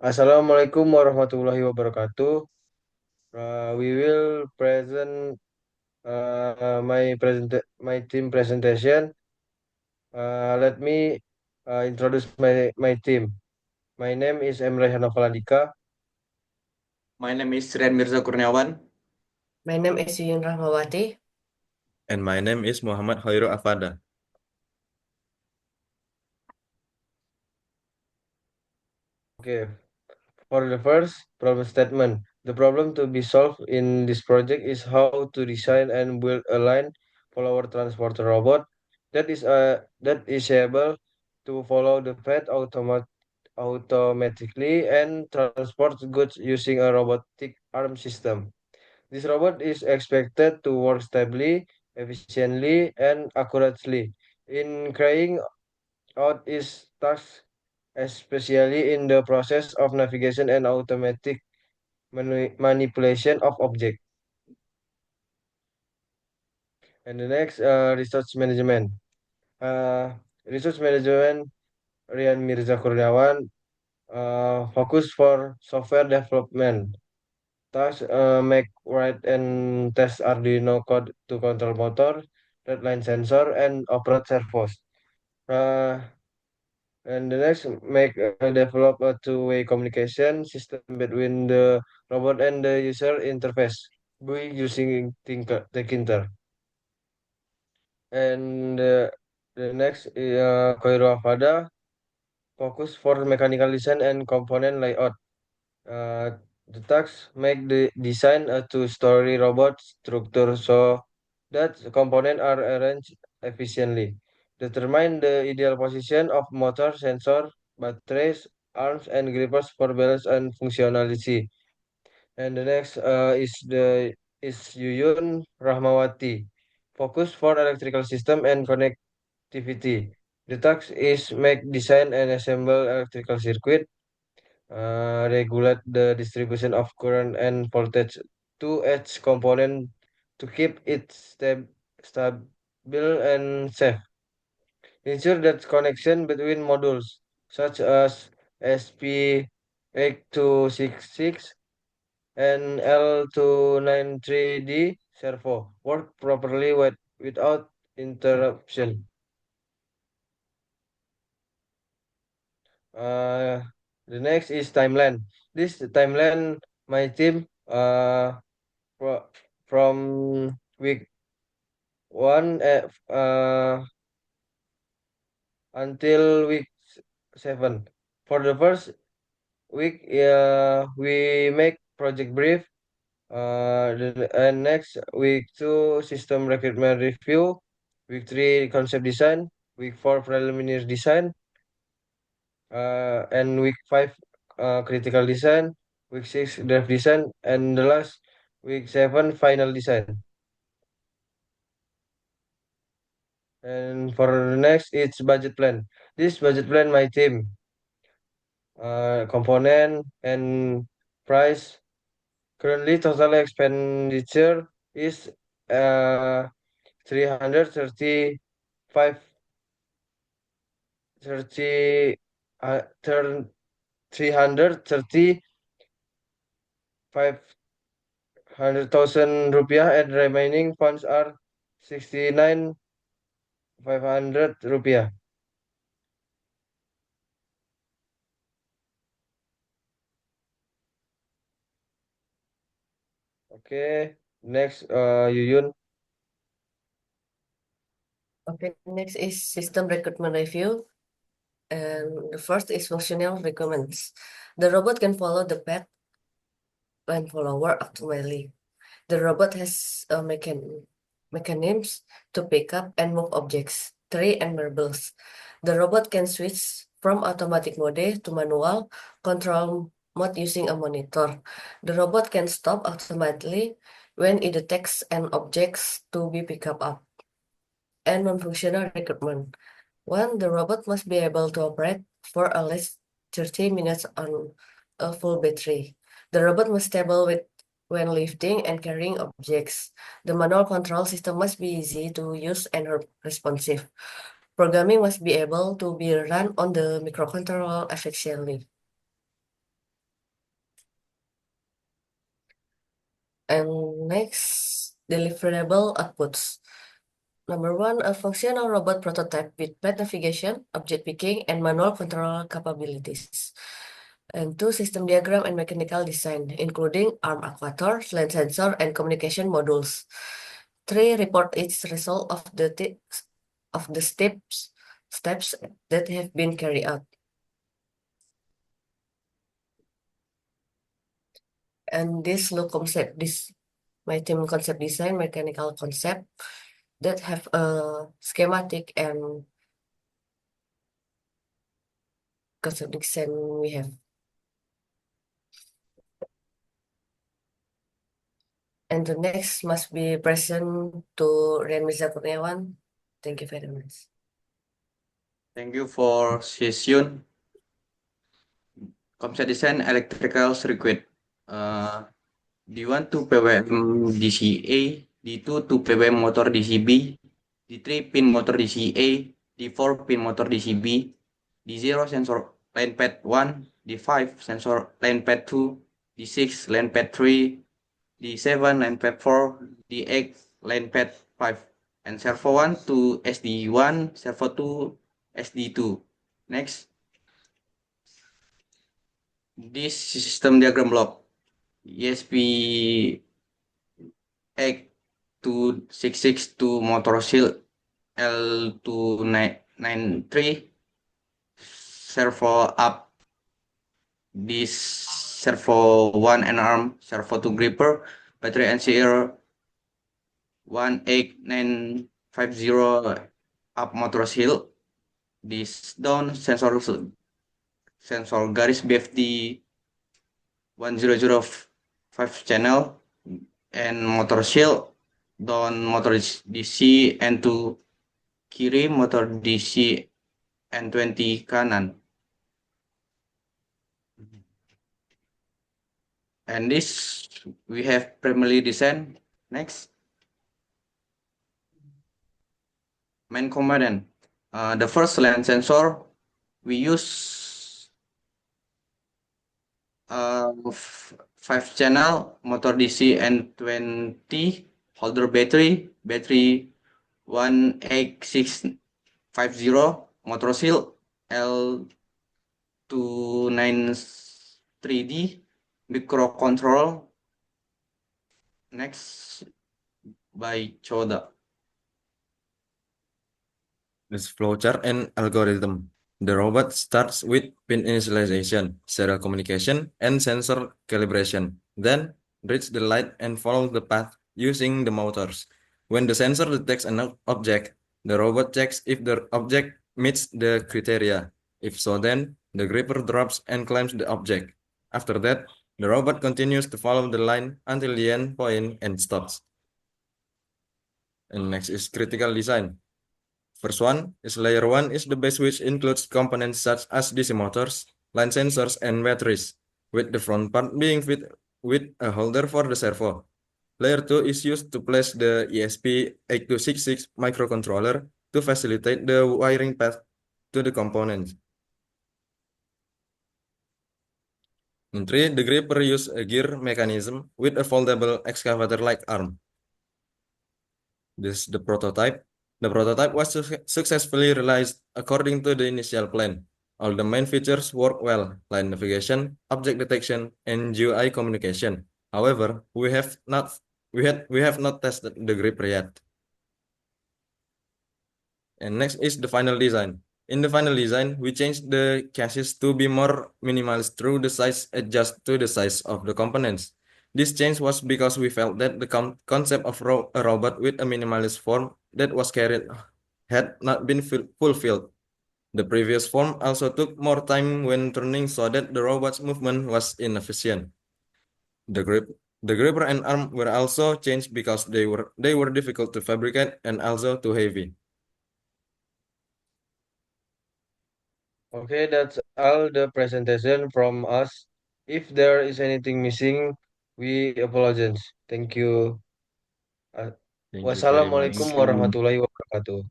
Assalamualaikum warahmatullahi wabarakatuh. We will present my team presentation. Let me introduce my team. My name is Emre Hanofalandika. My name is Rian Mirza Kurniawan. My name is Yuyun Rahmawati. And my name is Muhammad Hoirul Afada. Okay, for the first problem statement, the problem to be solved in this project is how to design and build a line follower transporter robot that is able to follow the path automatically and transport goods using a robotic arm system. This robot is expected to work stably, efficiently, and accurately in carrying out its tasks, especially in the process of navigation and automatic manipulation of objects. And the next, research management. Uh, Research management, Rian Mirza Kurniawan, focus for software development. Tasks make, write, and test Arduino code to control motor, redline sensor, and operate servos. Uh, and the next, make develop a two-way communication system between the robot and the user interface by using Tkinter. And the next, Koiro Avada, focus for mechanical design and component layout. Uh, the tasks make the design a two-story robot structure so that the components are arranged efficiently. Determine the ideal position of motor, sensor, batteries, arms, and grippers for balance and functionality. And the next is Yuyun Rahmawati. Focus for electrical system and connectivity. The task is make, design, and assemble electrical circuit, regulate the distribution of current and voltage to each component to keep it stable and safe. Ensure that connection between modules such as SP8266 and L293D servo work properly without interruption. Uh, the next is timeline. This timeline, my team, fro- from week one until week seven. For the first week, we make project brief. And next week two, system recruitment review. Week three, concept design. Week four, preliminary design. And week five, critical design. Week six, draft design. And the last, week seven, final design. And for the next, it's budget plan. This budget plan, my team, component and price. Currently, total expenditure is uh 335 30 335,000 rupiah, and remaining funds are 69,500 rupiah. Okay, next, Yuyun. Okay, next is system recruitment review. And the first is functional requirements. The robot can follow the path when follower optimally. The robot has a mechanisms to pick up and move objects, tray and marbles. The robot can switch from automatic mode to manual control mode using a monitor. The robot can stop automatically when it detects an object to be picked up. And non-functional recruitment. One, the robot must be able to operate for at least 30 minutes on a full battery. The robot must stable with when lifting and carrying objects. The manual control system must be easy to use and responsive. Programming must be able to be run on the microcontroller efficiently. And next, deliverable outputs. Number one, a functional robot prototype with path navigation, object picking, and manual control capabilities. And two, system diagram and mechanical design, including arm actuator, lens sensor, and communication modules. Three, report each result of the steps that have been carried out. And this my team concept design, mechanical concept that have a schematic and concept design we have. And the next must be present to Rian Mirza Kurniawan. Thank you very much. Thank you for session. Concept design electrical circuit. D1 to PWM DCA, D2 to PWM motor DCB, D3 pin motor DCA, D4 pin motor DCB, D0 sensor line pad 1, D5 sensor line pad 2, D6 line pad 3, D7 line pad 4, D8 line pad 5, and servo 1 to SD1, servo 2, SD2. Next, this system diagram block. ESP 8266 to motor shield L293 servo up this servo 1 and arm servo 2 gripper battery NCR 18950 up motor shield this down sensor garis BFD 1005 channel and motor shield down motor DC and2 kiri motor DC N20 kanan. And this we have primarily design. Next, main component. The first lens sensor we use 5 channel motor DC N20 holder battery 18650 motor shield L293D microcontrol. Next by Choda. This flowchart and algorithm. The robot starts with pin initialization, serial communication, and sensor calibration. Then reads the light and follows the path using the motors. When the sensor detects an object, the robot checks if the object meets the criteria. If so, then the gripper drops and climbs the object. After that, the robot continues to follow the line until the end point and stops. And next is critical design. First one is layer 1 is the base, which includes components such as DC motors, line sensors, and batteries, with the front part being fitted with a holder for the servo. Layer 2 is used to place the ESP8266 microcontroller to facilitate the wiring path to the components. In 3, the gripper uses a gear mechanism with a foldable excavator-like arm. This is the prototype. The prototype was successfully realized according to the initial plan. All the main features work well: line navigation, object detection, and GUI communication. However, we have not tested the gripper yet. And next is the final design. In the final design, we changed the chassis to be more minimalist through the size adjust to the size of the components. This change was because we felt that the concept of a robot with a minimalist form that was carried had not been fulfilled. The previous form also took more time when turning, so that the robot's movement was inefficient. The gripper and arm were also changed because they were difficult to fabricate and also too heavy. Okay, that's all the presentation from us. If there is anything missing, we apologize. Thank you. Uh, Thank you very much. Wassalamualaikum warahmatullahi wabarakatuh.